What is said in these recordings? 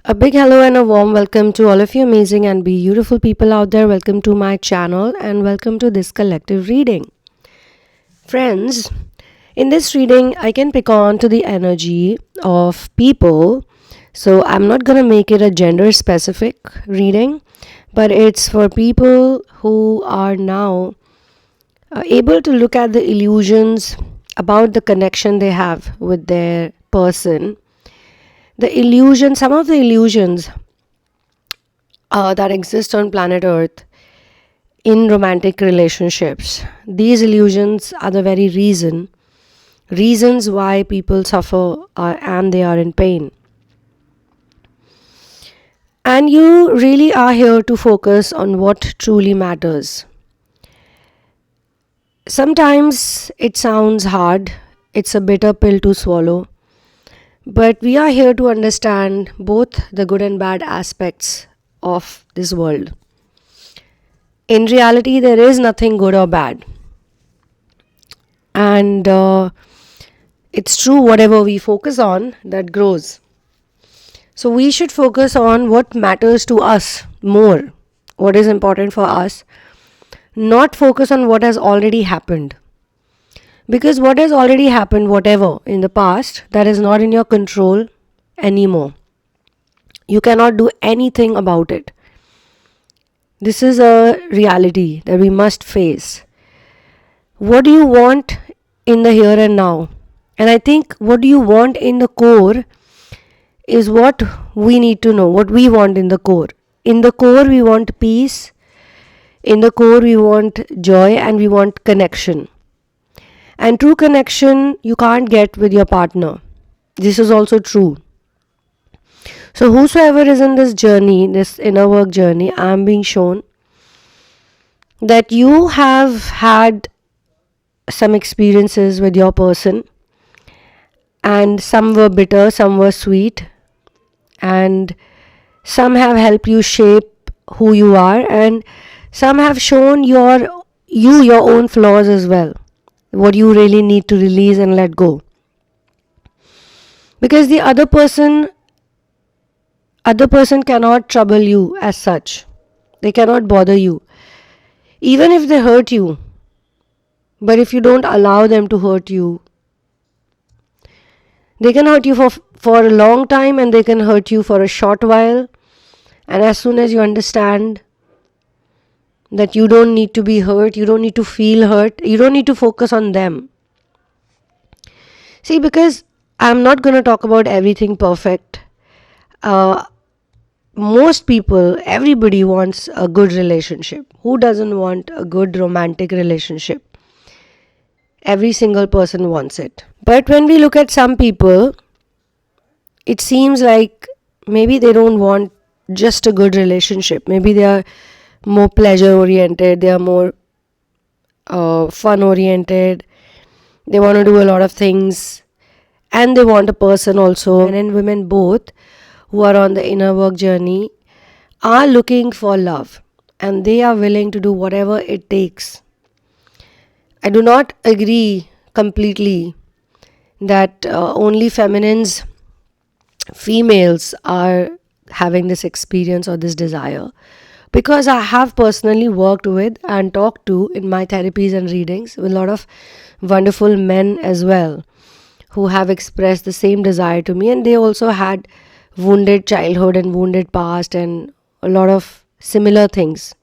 A big hello and a warm welcome to all of you amazing and beautiful people out there. Welcome to my channel and welcome to this collective reading. Friends, in this reading, I can pick on to the energy of people. So I'm not going to make it a gender specific reading, but it's for people who are now able to look at the illusions about the connection they have with their person. Some of the illusions that exist on planet Earth in romantic relationships. These illusions are the very reasons why people suffer and they are in pain. And you really are here to focus on what truly matters. Sometimes it sounds hard, it's a bitter pill to swallow. But we are here to understand both the good and bad aspects of this world. In reality, there is nothing good or bad. And it's true, whatever we focus on, that grows. So we should focus on what matters to us more, what is important for us, not focus on what has already happened. Because what has already happened, whatever, in the past, that is not in your control anymore. You cannot do anything about it. This is a reality that we must face. What do you want in the here and now? And I think what do you want in the core is what we need to know, what we want in the core. In the core, we want peace. In the core, we want joy and we want connection. And true connection you can't get with your partner. This is also true. So whosoever is in this journey, this inner work journey, I am being shown that you have had some experiences with your person, and some were bitter, some were sweet, and some have helped you shape who you are, and some have shown your own flaws as well. What you really need to release and let go. Because the other person cannot trouble you as such. They cannot bother you. Even if they hurt you. But if you don't allow them to hurt you, they can hurt you for a long time and they can hurt you for a short while. And as soon as you understand that you don't need to be hurt, you don't need to feel hurt, you don't need to focus on them. See, because I'm not going to talk about everything perfect. Most people, everybody wants a good relationship. Who doesn't want a good romantic relationship? Every single person wants it. But when we look at some people, it seems like maybe they don't want just a good relationship. Maybe they are more pleasure oriented, they are more fun oriented, they want to do a lot of things, and they want a person also. Men and women both who are on the inner work journey are looking for love, and they are willing to do whatever it takes. I do not agree completely that only females are having this experience or this desire. Because I have personally worked with and talked to in my therapies and readings with a lot of wonderful men as well who have expressed the same desire to me, and they also had wounded childhood and wounded past and a lot of similar things.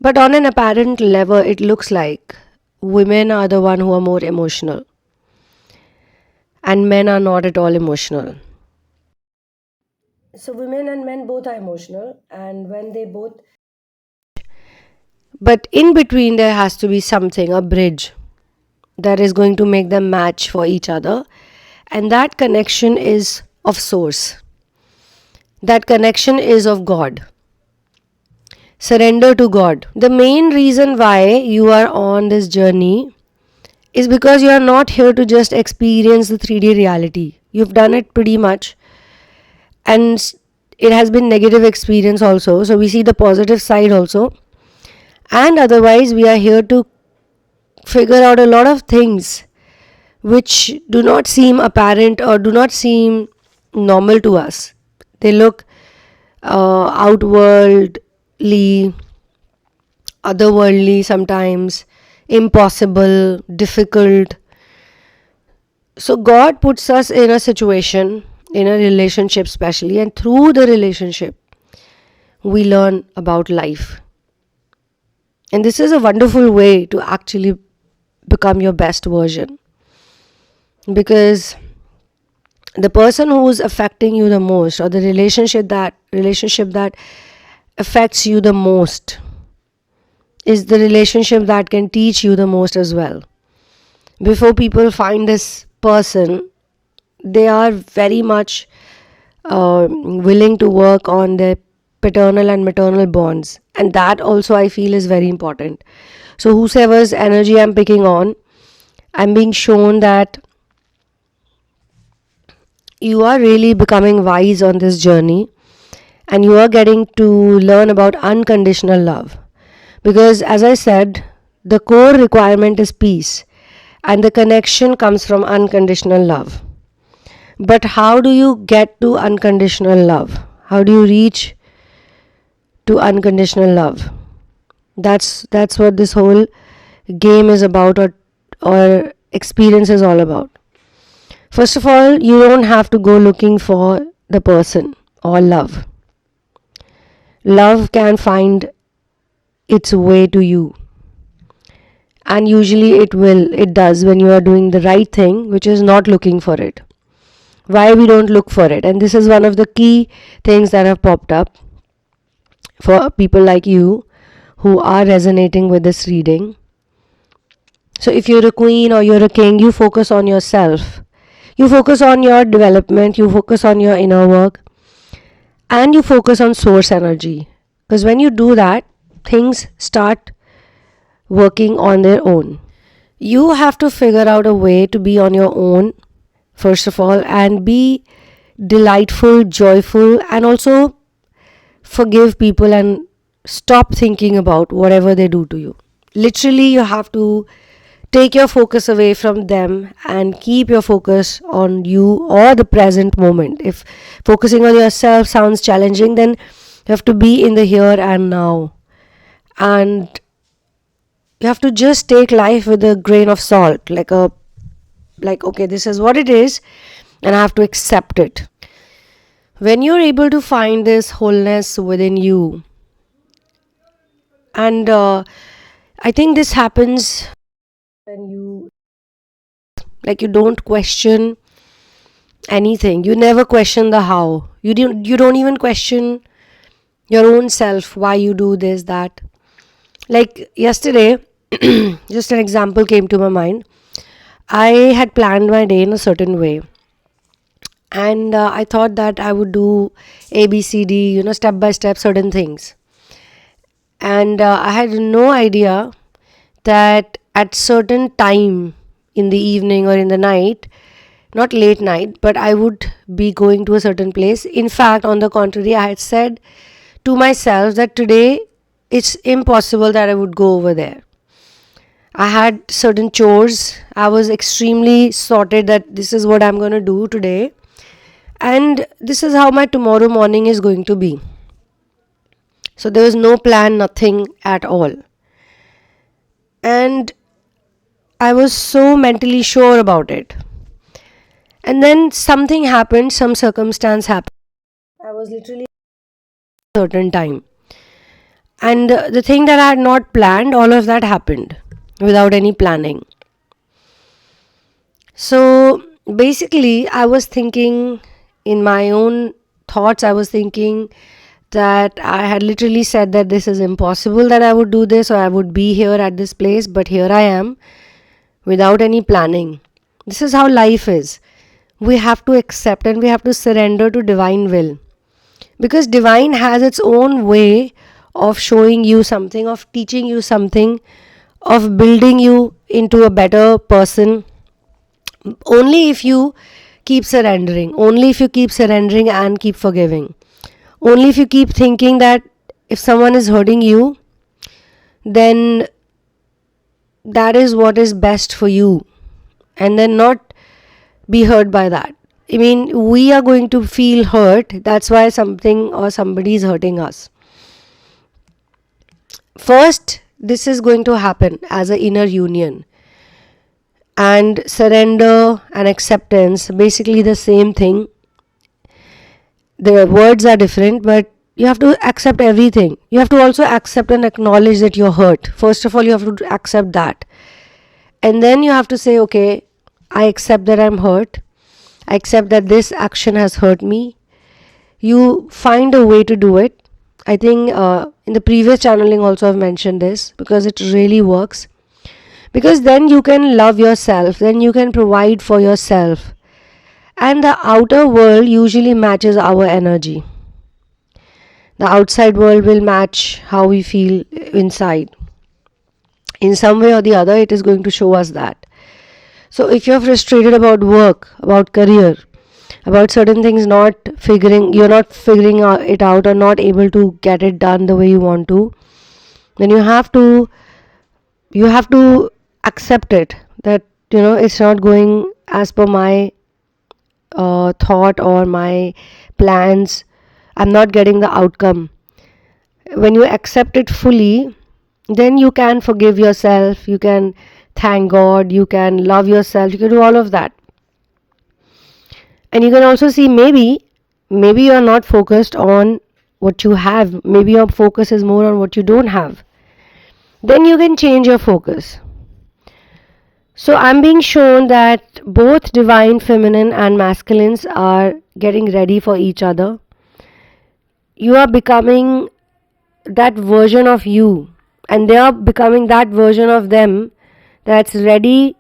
But on an apparent level, it looks like women are the one who are more emotional and men are not at all emotional. So women and men both are emotional, and when they both... But in between there has to be something, a bridge that is going to make them match for each other, and that connection is of source. That connection is of God. Surrender to God. The main reason why you are on this journey is because you are not here to just experience the 3D reality. You've done it pretty much. And it has been negative experience also. So we see the positive side also. And otherwise we are here to figure out a lot of things which do not seem apparent or do not seem normal to us. They look outwardly, otherworldly sometimes, impossible, difficult. So God puts us in a situation, in a relationship especially, and through the relationship, we learn about life. And this is a wonderful way to actually become your best version. Because the person who is affecting you the most, or the relationship that affects you the most, is the relationship that can teach you the most as well. Before people find this person, they are very much willing to work on their paternal and maternal bonds, and that also I feel is very important. So whosoever's energy I'm picking on, I'm being shown that you are really becoming wise on this journey, and you are getting to learn about unconditional love. Because as I said, the core requirement is peace, and the connection comes from unconditional love. But how do you get to unconditional love? How do you reach to unconditional love? That's what this whole game is about, or experience is all about. First of all, you don't have to go looking for the person or love. Love can find its way to you. And usually it does when you are doing the right thing, which is not looking for it. Why we don't look for it? And this is one of the key things that have popped up for people like you who are resonating with this reading. So if you're a queen or you're a king, you focus on yourself. You focus on your development, you focus on your inner work, and you focus on source energy. Because when you do that, things start working on their own. You have to figure out a way to be on your own, first of all, and be delightful, joyful, and also forgive people and stop thinking about whatever they do to you. Literally, you have to take your focus away from them and keep your focus on you or the present moment. If focusing on yourself sounds challenging, then you have to be in the here and now. And you have to just take life with a grain of salt, like okay, this is what it is, and I have to accept it. When you're able to find this wholeness within you, and I think this happens when you don't question anything. You never question the how. You don't even question your own self, why you do this, that. Like yesterday, just an example came to my mind. I had planned my day in a certain way, and I thought that I would do ABCD, step by step certain things. And I had no idea that at certain time in the evening or in the night, not late night, but I would be going to a certain place. In fact, on the contrary, I had said to myself that today it's impossible that I would go over there. I had certain chores. I was extremely sorted that this is what I'm going to do today, and this is how my tomorrow morning is going to be. So there was no plan, nothing at all. And I was so mentally sure about it. And then something happened, some circumstance happened. I was literally at a certain time. And the thing that I had not planned, all of that happened without any planning. So basically, I was thinking in my own thoughts, I was thinking that I had literally said that this is impossible that I would do this or I would be here at this place, but here I am without any planning. This is how life is. We have to accept and we have to surrender to divine will, because divine has its own way of showing you something, of teaching you something, of building you into a better person. Only if you keep surrendering, and keep forgiving. Only if you keep thinking that if someone is hurting you, then that is what is best for you, and then not be hurt by that. I mean, we are going to feel hurt. That's why something or somebody is hurting us. First, this is going to happen as an inner union. And surrender and acceptance, basically the same thing. The words are different, but you have to accept everything. You have to also accept and acknowledge that you're hurt. First of all, you have to accept that. And then you have to say, okay, I accept that I'm hurt. I accept that this action has hurt me. You find a way to do it. I think in the previous channeling also I've mentioned this because it really works. Because then you can love yourself, then you can provide for yourself. And the outer world usually matches our energy. The outside world will match how we feel inside. In some way or the other, it is going to show us that. So if you're frustrated about work, about career, about certain things you're not figuring it out or not able to get it done the way you want to, then you have to accept it, that it's not going as per my thought or my plans. I'm not getting the outcome. When you accept it fully, then you can forgive yourself, you can thank God, you can love yourself, you can do all of that. And you can also see maybe you are not focused on what you have, maybe your focus is more on what you don't have. Then you can change your focus. So I'm being shown that both divine feminine and masculines are getting ready for each other. You are becoming that version of you, and they are becoming that version of them that's ready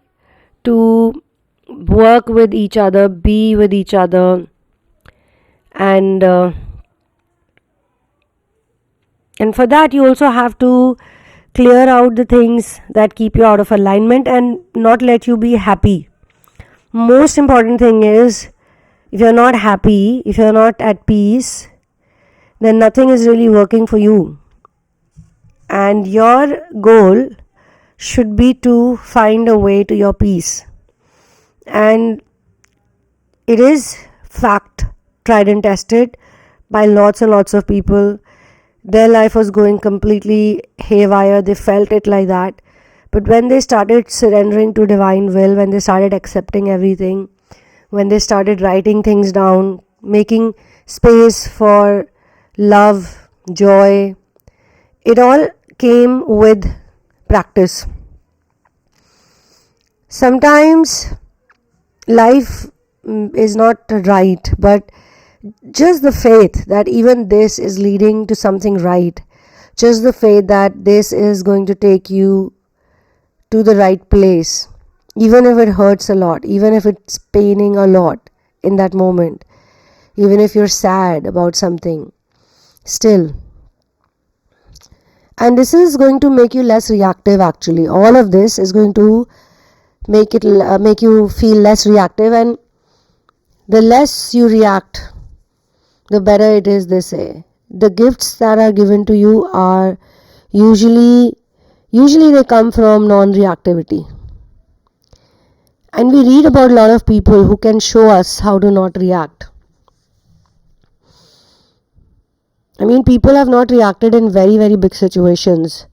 to work with each other, be with each other, and for that you also have to clear out the things that keep you out of alignment and not let you be happy. Most important thing is, if you're not happy, if you're not at peace, then nothing is really working for you. And your goal should be to find a way to your peace. And it is fact, tried and tested by lots and lots of people. Their life was going completely haywire. They felt it like that. But when they started surrendering to divine will, when they started accepting everything, when they started writing things down, making space for love, joy, it all came with practice. Sometimes life is not right, but just the faith that even this is leading to something right, just the faith that this is going to take you to the right place, even if it hurts a lot, even if it's paining a lot in that moment, even if you're sad about something, still. And this is going to make you less reactive. Actually, all of this is going to make you feel less reactive, and the less you react, the better it is, they say. The gifts that are given to you are usually they come from non-reactivity. And we read about a lot of people who can show us how to not react. I mean, people have not reacted in very, very big situations.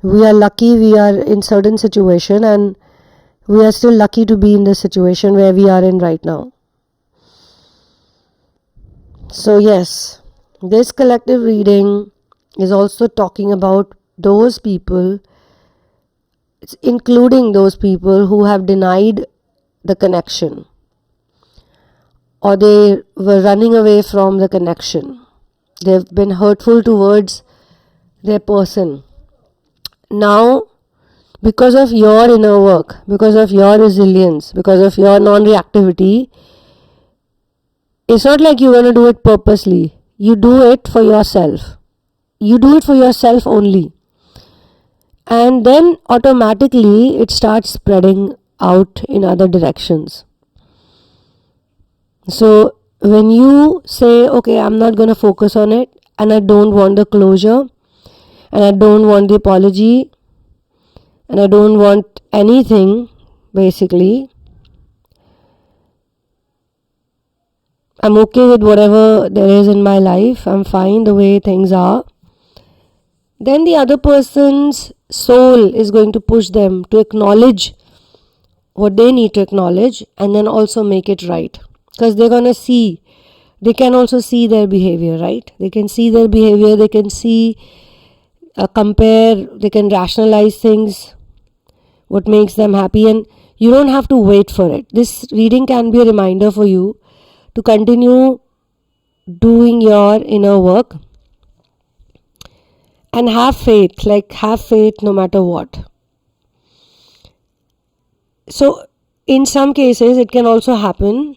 We are lucky we are in certain situation, and we are still lucky to be in the situation where we are in right now. So yes, this collective reading is also talking about those people, including those people who have denied the connection, or they were running away from the connection. They've been hurtful towards their person. Now, because of your inner work, because of your resilience, because of your non-reactivity, it's not like you're going to do it purposely. You do it for yourself. You do it for yourself only. And then automatically it starts spreading out in other directions. So when you say, okay, I'm not going to focus on it, and I don't want the closure, and I don't want the apology, and I don't want anything, basically, I'm okay with whatever there is in my life, I'm fine the way things are, then the other person's soul is going to push them to acknowledge what they need to acknowledge and then also make it right. Because they're going to see, they can also see their behavior, right? They can see their behavior, they can see, compare, they can rationalize things, what makes them happy, and you don't have to wait for it. This reading can be a reminder for you to continue doing your inner work and have faith, no matter what. So in some cases it can also happen,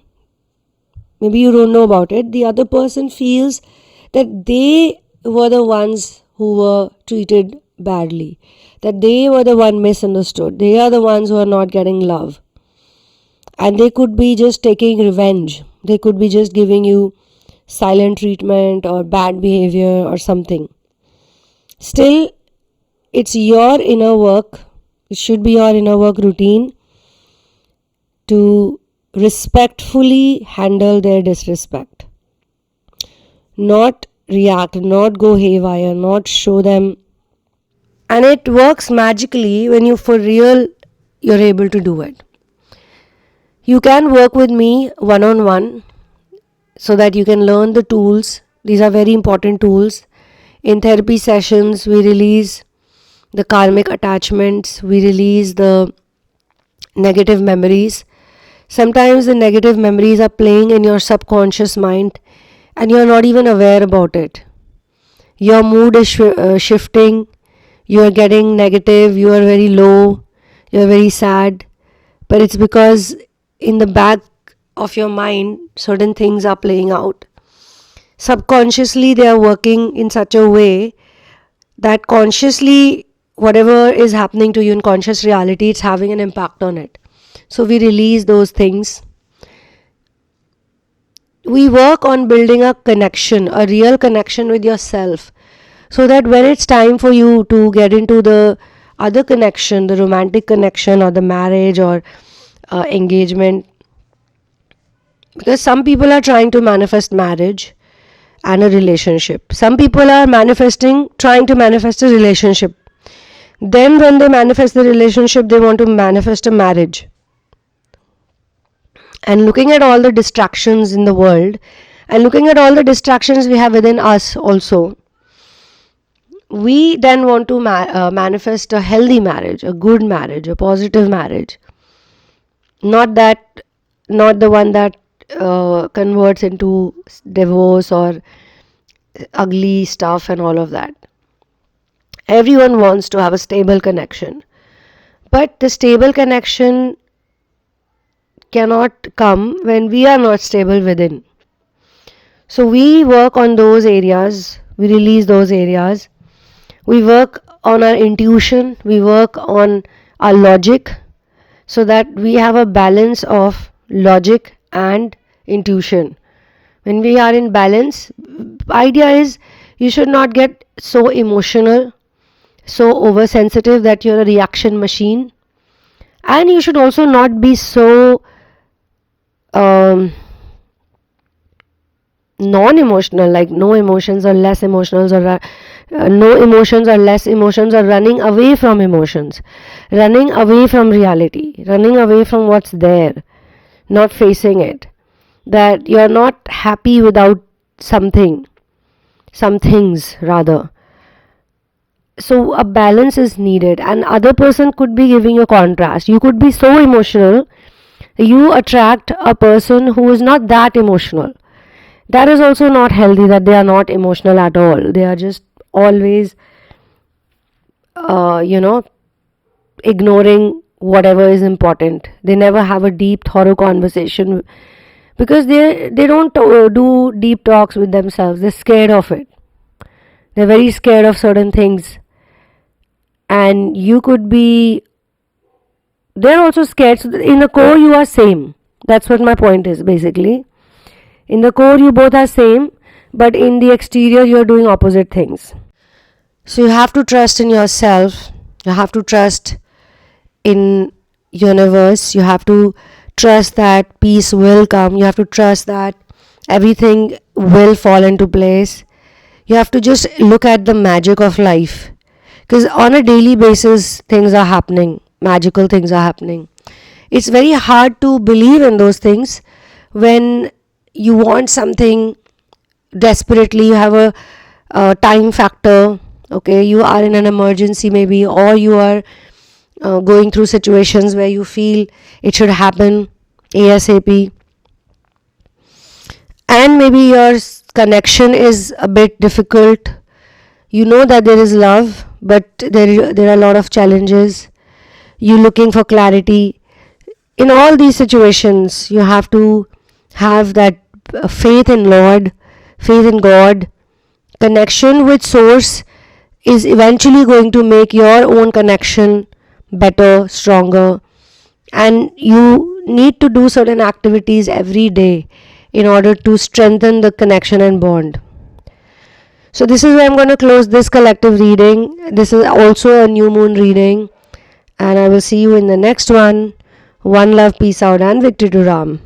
maybe you don't know about it, the other person feels that they were the ones who were treated badly, that they were the one misunderstood, they are the ones who are not getting love, and they could be just taking revenge, they could be just giving you silent treatment or bad behavior or something. Still, it's your inner work, it should be your inner work routine to respectfully handle their disrespect, not react, not go haywire, not show them. And it works magically when you for real you're able to do it. You can work with me one-on-one so that you can learn the tools. These are very important tools. In therapy sessions, we release the karmic attachments, we release the negative memories. Sometimes the negative memories are playing in your subconscious mind and you're not even aware about it. Your mood is shifting, you are getting negative, you are very low, you are very sad, but it's because in the back of your mind certain things are playing out. Subconsciously they are working in such a way that consciously whatever is happening to you in conscious reality, it's having an impact on it. So we release those things. We work on building a connection, a real connection with yourself, so that when it's time for you to get into the other connection, the romantic connection or the marriage or engagement, because some people are trying to manifest marriage and a relationship. Some people are trying to manifest a relationship. Then when they manifest the relationship, they want to manifest a marriage. And looking at all the distractions in the world and looking at all the distractions we have within us also, we then want to manifest a healthy marriage, a good marriage, a positive marriage. Not the one that converts into divorce or ugly stuff and all of that. Everyone wants to have a stable connection. But the stable connection cannot come when we are not stable within. So we work on those areas, we release those areas, we work on our intuition, we work on our logic, so that we have a balance of logic and intuition. When we are in balance, idea is you should not get so emotional, so oversensitive that you're a reaction machine, and you should also not be so non-emotional, like no emotions or less emotions, or no emotions or less emotions, or running away from emotions, running away from reality, running away from what's there, not facing it, that you're not happy without some things rather. So a balance is needed, and other person could be giving you contrast. You could be so emotional, you attract a person who is not that emotional. That is also not healthy, that they are not emotional at all. They are just always ignoring whatever is important. They never have a deep thorough conversation because they don't do deep talks with themselves. They're scared of it. They're very scared of certain things. And you could be, they're also scared. So in the core you are same. That's what my point is basically. In the core you both are same, but in the exterior you are doing opposite things. So you have to trust in yourself. You have to trust in universe. You have to trust that peace will come. You have to trust that everything will fall into place. You have to just look at the magic of life, because on a daily basis things are happening, magical things are happening. It's very hard to believe in those things when you want something desperately. You have a time factor. Okay, you are in an emergency maybe, or you are going through situations where you feel it should happen ASAP, and maybe your connection is a bit difficult. You know that there is love, but there are a lot of challenges. You looking for clarity. In all these situations, you have to have that faith in Lord, faith in God. Connection with Source is eventually going to make your own connection better, stronger, and you need to do certain activities every day in order to strengthen the connection and bond. So this is where I'm going to close this collective reading. This is also a new moon reading, and I will see you in the next one. One love, peace out, and victory to Ram.